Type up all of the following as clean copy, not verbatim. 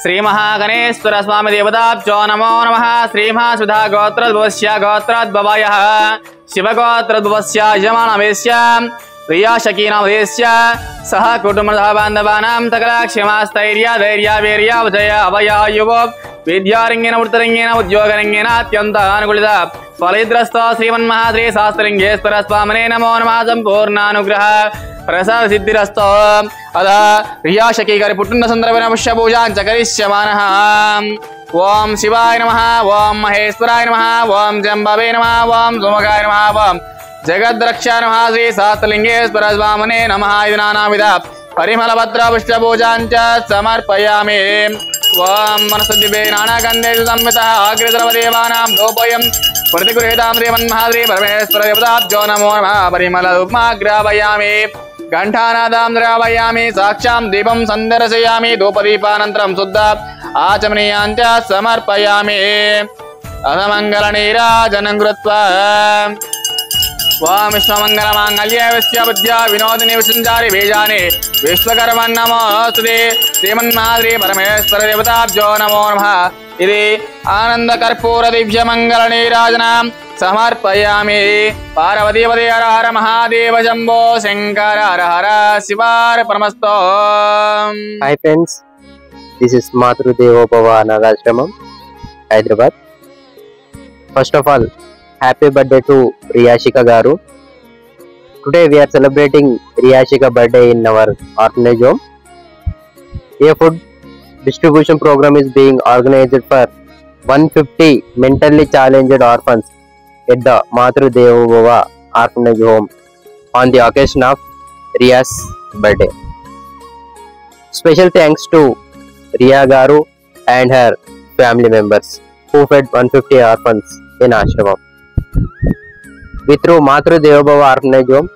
श्री महागणेश्वर स्वामी देवताभ्यो नमो नमः। श्री महासुधा गोत्रोद्भवस्य गोत्रोद्भवायः शिवगोत्रोद्भवस्य यजमानवेश्य प्रिया शकीनामदेश्य सह कुटुंबसह बान्धवानां सकलक्षेमस्थैर्य धैर्य वीर्य विजय अभयायुव विद्यारंगेन वृत्तरंगेन उद्योगरंगेन अत्यंत अनुकूलित फलिद्रस्त श्रीमन्महाश्री शास्त्रलिंगेश्वर स्वामिने नमो नमः। संपूर्णानुग्रह प्रसाद सिद्धिरस्तो अदा प्रिया शकीगारि पुट्टिन संदर्भेन पुष्य पूजां च करिष्यमानः। ओम शिवाय नमः, ओम महेश्वराय नमः, ओम जंबवे नमः, ओम सुमुखाय नमः, ओम जगद्रक्षाय नमः। श्री शास्त्रलिंगेश्वर स्वामिने नमः। इति नानाविध परिमलपत्र पुष्पपूजां च समर्पयामि। ओम मनसुद्दिवे नानागन्धे संवितः अग्रसर्वदेवानां धूपोऽयं प्रतिगृहीतां श्रीमन्महाश्री परमेश्वर देवताभ्यो नमो नमः। परिमलधूपमाग्रापयामि, घंटानादां द्रावयामि, साक्षां दीपं सन्दर्शयामि, धूपदीपानन्तरं शुद्ध आचमनीयां च समर्पयामि। अधमङ्गलनीराजनं कृत्वा ओम विश्वमंगलमांगल्ये विद्या विनोदिनी विसंचारि बीजानि विश्वकर्मन् नमोस्तुते। श्रीमन्महाश्री परमेश्वर देवताभ्यो नमो नमः। इति आनंद कर्पूर दिव्य मंगल नीराजनां समर्पयामि। पार्वती पदे हर हर महादेव शंभो शंकर हर हर शिवार्पणमस्तु। Hi friends, this is Matrudevo Bhava Anadashramam, Hyderabad. First of all, happy birthday to Riyashika Garu. Today we are celebrating Riyashika birthday in our orphanage home. A food distribution program is being organized for 150 mentally challenged orphans at the Matrudevo Bhava orphanage home on the occasion of Riya's birthday. Special thanks to Riya Garu and her family members who fed 150 orphans in ashramam. We through Matrudevo Bhava orphanage home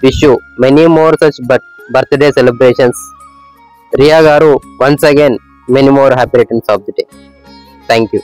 wish you many more such birthday celebrations. Riya Garu, once again many more happy returns of the day. Thank you.